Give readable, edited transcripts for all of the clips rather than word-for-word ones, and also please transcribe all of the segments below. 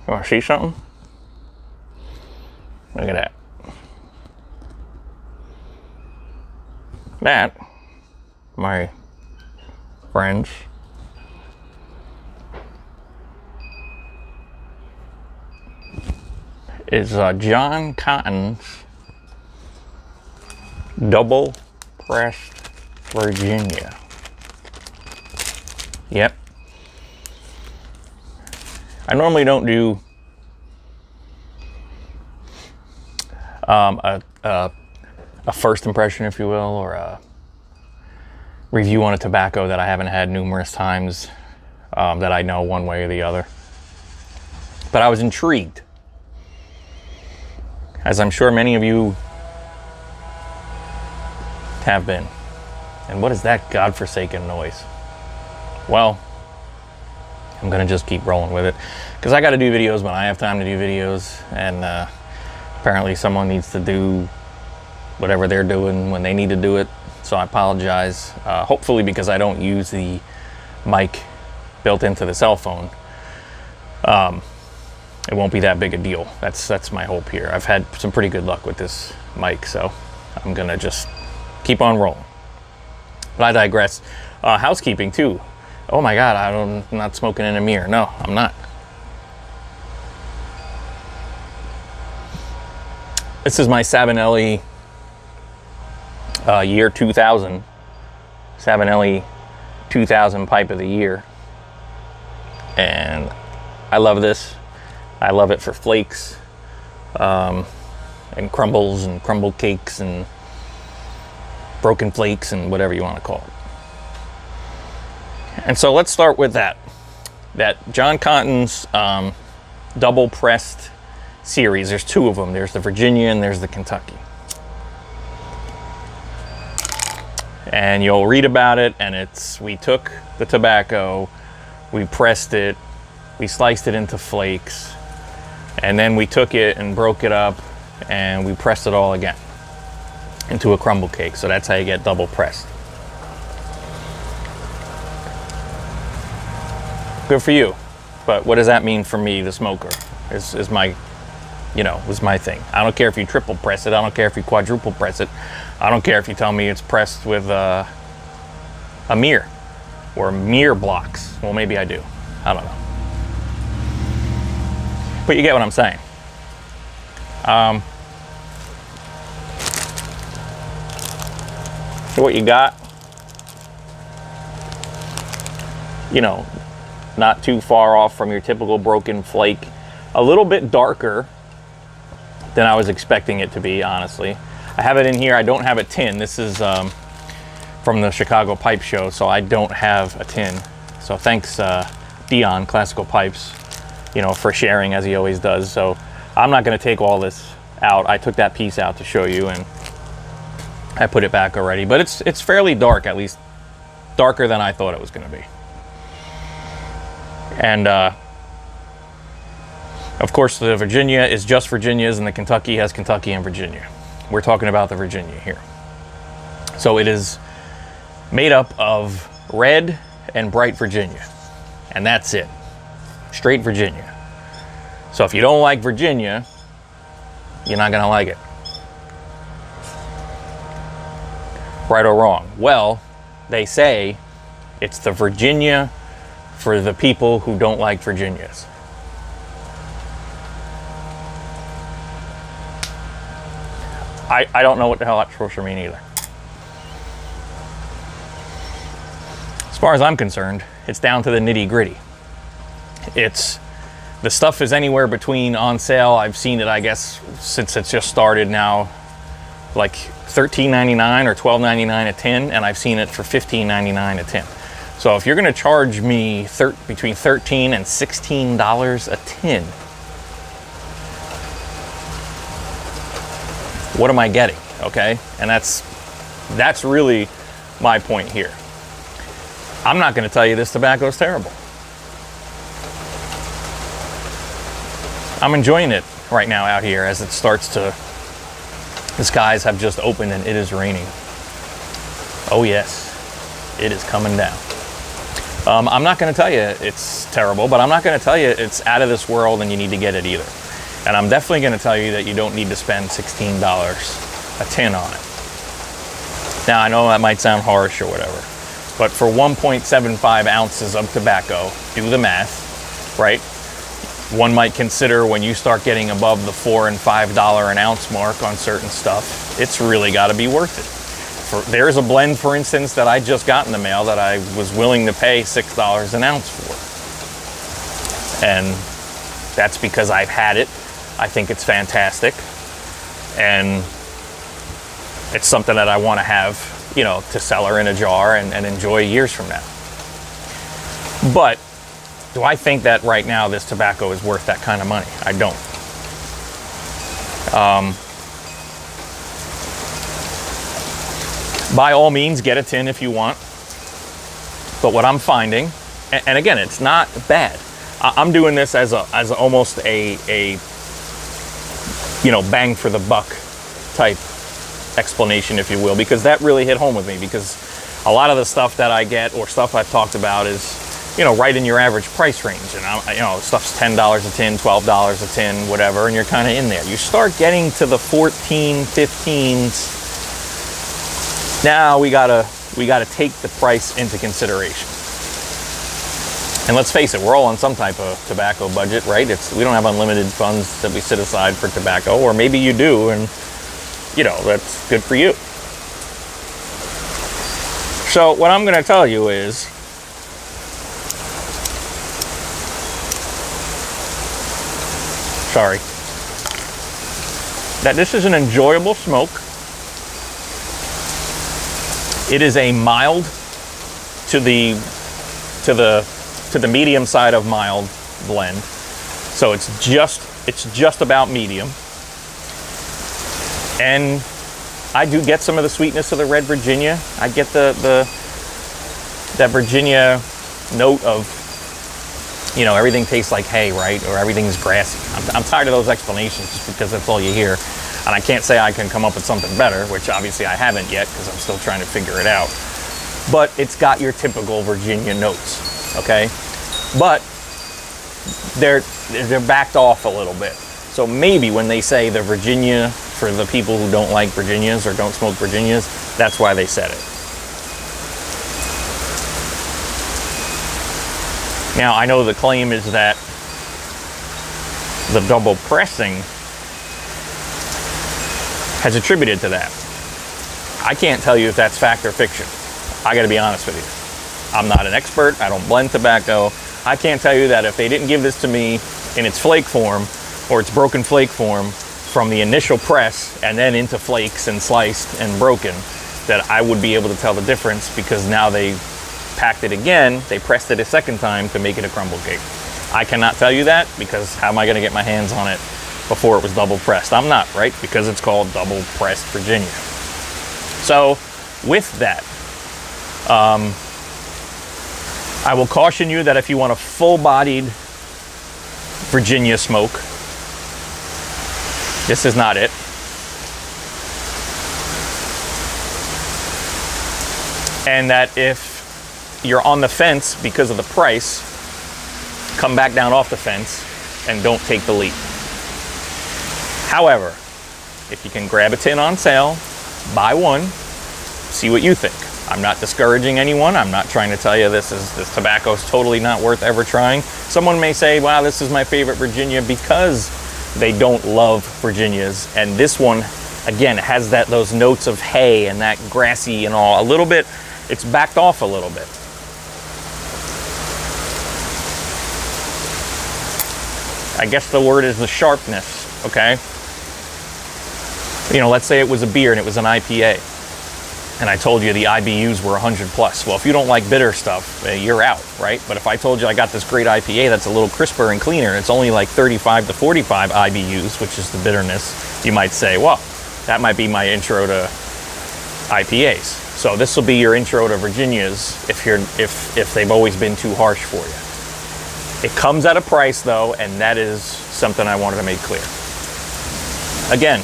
You want to see something? Look at that. That, my friends, is John Cotton's double pressed Virginia. Yep. I normally don't do a first impression, if you will, or a review on a tobacco that I haven't had numerous times, that I know one way or the other. But I was intrigued, as I'm sure many of you have been. And what is that godforsaken noise? Well, I'm gonna just keep rolling with it, because I gotta do videos when I have time to do videos, and apparently someone needs to do whatever they're doing when they need to do it. So I apologize. Hopefully, because I don't use the mic built into the cell phone, it won't be that big a deal. That's my hope here. I've had some pretty good luck with this mic, so I'm gonna just keep on rolling. But I digress. Housekeeping too. Oh my God, I'm not smoking in a mirror. No, I'm not. This is my Savinelli year 2000. Savinelli 2000 pipe of the year. And I love this. I love it for flakes, and crumbles and crumble cakes and broken flakes and whatever you want to call it. And so let's start with that John Cotton's double pressed series. There's two of them. There's the Virginia and there's the Kentucky. And you'll read about it, and we took the tobacco, we pressed it, we sliced it into flakes, and then we took it and broke it up and we pressed it all again into a crumble cake. So that's how you get double pressed. Good for you. But what does that mean for me, the smoker? Is my, was my thing. I don't care if you triple press it. I don't care if you quadruple press it. I don't care if you tell me it's pressed with a mirror or mirror blocks. Well, maybe I do. I don't know. But you get what I'm saying. So what you got, not too far off from your typical broken flake. A little bit darker than I was expecting it to be, honestly. I have it in here. I don't have a tin. This is from the Chicago Pipe Show, so I don't have a tin. So thanks, Dion, Classical Pipes, for sharing, as he always does. So I'm not going to take all this out. I took that piece out to show you, and I put it back already. But it's fairly dark, at least darker than I thought it was going to be. And of course, the Virginia is just Virginias, and the Kentucky has Kentucky and Virginia. We're talking about the Virginia here. So it is made up of red and bright Virginia, and that's it. Straight Virginia. So if you don't like Virginia, you're not gonna like it. Right or wrong? Well, they say it's the Virginia for the people who don't like Virginias. I don't know what the hell that's supposed to mean either. As far as I'm concerned, it's down to the nitty gritty. The stuff is anywhere between on sale. I've seen it, I guess, since it's just started now, like $13.99 or $12.99 a tin, and I've seen it for $15.99 a tin. So if you're going to charge me between $13 and $16 a tin, what am I getting? Okay, and that's really my point here. I'm not going to tell you this tobacco is terrible. I'm enjoying it right now out here as it starts to. The skies have just opened and it is raining. Oh yes, it is coming down. I'm not going to tell you it's terrible, but I'm not going to tell you it's out of this world and you need to get it either. And I'm definitely going to tell you that you don't need to spend $16 a tin on it. Now, I know that might sound harsh or whatever, but for 1.75 ounces of tobacco, do the math, right? One might consider when you start getting above the $4 and $5 an ounce mark on certain stuff, it's really got to be worth it. There's a blend, for instance, that I just got in the mail that I was willing to pay $6 an ounce for. And that's because I've had it. I think it's fantastic. And it's something that I want to have, you know, to cellar in a jar and enjoy years from now. But do I think that right now this tobacco is worth that kind of money? I don't. By all means, get a tin if you want. But what I'm finding, and again, it's not bad. I'm doing this as almost a you know, bang for the buck type explanation, if you will, because that really hit home with me, because a lot of the stuff that I get or stuff I've talked about is, you know, right in your average price range. And you know, stuff's $10 a tin, $12 a tin, whatever, and you're kind of in there. You start getting to the 14, 15s. Now we gotta take the price into consideration. And let's face it, we're all on some type of tobacco budget, right? We don't have unlimited funds that we set aside for tobacco, or maybe you do, and you know, that's good for you. So what I'm gonna tell you is, sorry, that this is an enjoyable smoke. It is a mild to the medium side of mild blend. So it's just about medium. And I do get some of the sweetness of the red Virginia. I get that Virginia note of, you know, everything tastes like hay, right? Or everything's grassy. I'm tired of those explanations just because that's all you hear. And I can't say I can come up with something better, which obviously I haven't yet because I'm still trying to figure it out. But it's got your typical Virginia notes, okay? But they're backed off a little bit. So maybe when they say the Virginia, for the people who don't like Virginias or don't smoke Virginias, that's why they said it. Now, I know the claim is that the double pressing has attributed to that. I can't tell you if that's fact or fiction. I gotta be honest with you. I'm not an expert, I don't blend tobacco. I can't tell you that if they didn't give this to me in its flake form, or its broken flake form, from the initial press and then into flakes and sliced and broken, that I would be able to tell the difference, because now they packed it again, they pressed it a second time to make it a crumble cake. I cannot tell you that, because how am I gonna get my hands on it before it was double pressed? I'm not, right? Because it's called double pressed Virginia. So with that, I will caution you that if you want a full-bodied Virginia smoke, this is not it. And that if you're on the fence because of the price, come back down off the fence and don't take the leap. However, if you can grab a tin on sale, buy one, see what you think. I'm not discouraging anyone. I'm not trying to tell you this tobacco is totally not worth ever trying. Someone may say, wow, this is my favorite Virginia because they don't love Virginias. And this one, again, has those notes of hay and that grassy and all. A little bit, it's backed off a little bit. I guess the word is the sharpness, okay? You know, let's say it was a beer and it was an IPA. And I told you the IBUs were 100 plus. Well, if you don't like bitter stuff, you're out, right? But if I told you I got this great IPA that's a little crisper and cleaner, it's only like 35 to 45 IBUs, which is the bitterness, you might say, well, that might be my intro to IPAs. So this will be your intro to Virginias if they've always been too harsh for you. It comes at a price though, and that is something I wanted to make clear. Again,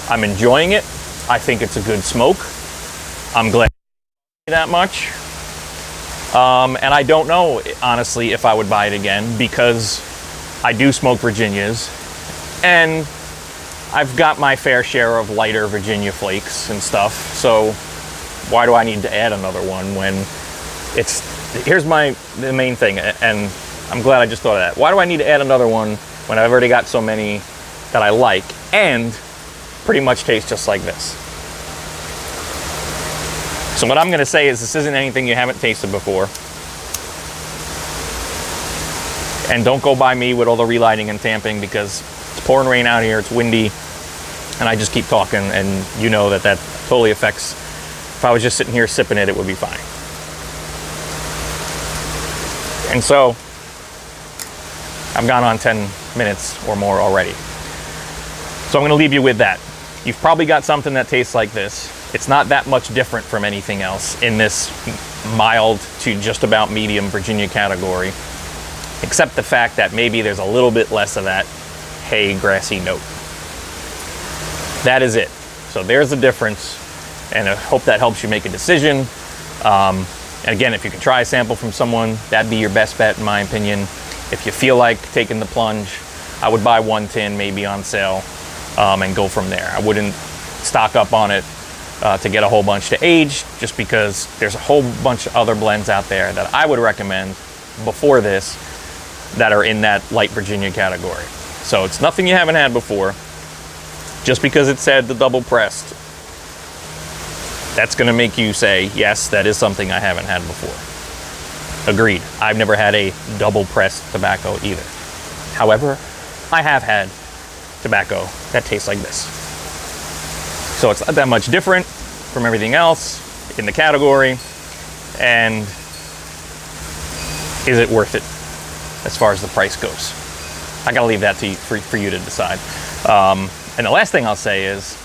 I'm enjoying it. I think it's a good smoke. I'm glad that much. And I don't know, honestly, if I would buy it again, because I do smoke Virginias, and I've got my fair share of lighter Virginia flakes and stuff. So why do I need to add another one when here's the main thing, and I'm glad I just thought of that. Why do I need to add another one when I've already got so many that I like and pretty much taste just like this? So what I'm going to say is this isn't anything you haven't tasted before. And don't go by me with all the relighting and tamping, because it's pouring rain out here, it's windy, and I just keep talking, and you know that totally affects. If I was just sitting here sipping it, it would be fine. And so I've gone on 10 minutes or more already. So I'm going to leave you with that. You've probably got something that tastes like this. It's not that much different from anything else in this mild to just about medium Virginia category, except the fact that maybe there's a little bit less of that hay grassy note. That is it. So there's the difference, and I hope that helps you make a decision. And again, if you can try a sample from someone, that'd be your best bet, in my opinion. If you feel like taking the plunge, I would buy one tin maybe on sale and go from there. I wouldn't stock up on it to get a whole bunch to age, just because there's a whole bunch of other blends out there that I would recommend before this that are in that light Virginia category. So it's nothing you haven't had before. Just because it said the double pressed, that's going to make you say, yes, that is something I haven't had before. Agreed. I've never had a double pressed tobacco either. However, I have had tobacco that tastes like this. So it's not that much different from everything else in the category. And is it worth it as far as the price goes? I gotta leave that to you, for you to decide. And the last thing I'll say is,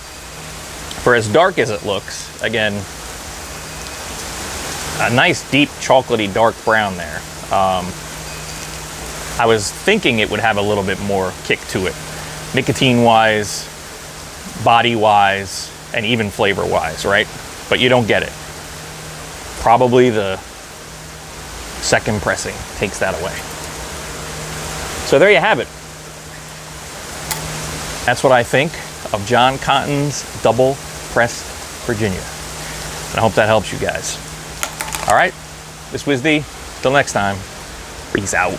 for as dark as it looks, again, a nice deep chocolatey dark brown there. I was thinking it would have a little bit more kick to it, nicotine wise, body wise, and even flavor wise, right? But you don't get it. Probably the second pressing takes that away. So there you have it. That's what I think of John Cotton's Double Pressed Virginia. And I hope that helps you guys. All right, this is WizzD. Till next time, peace out.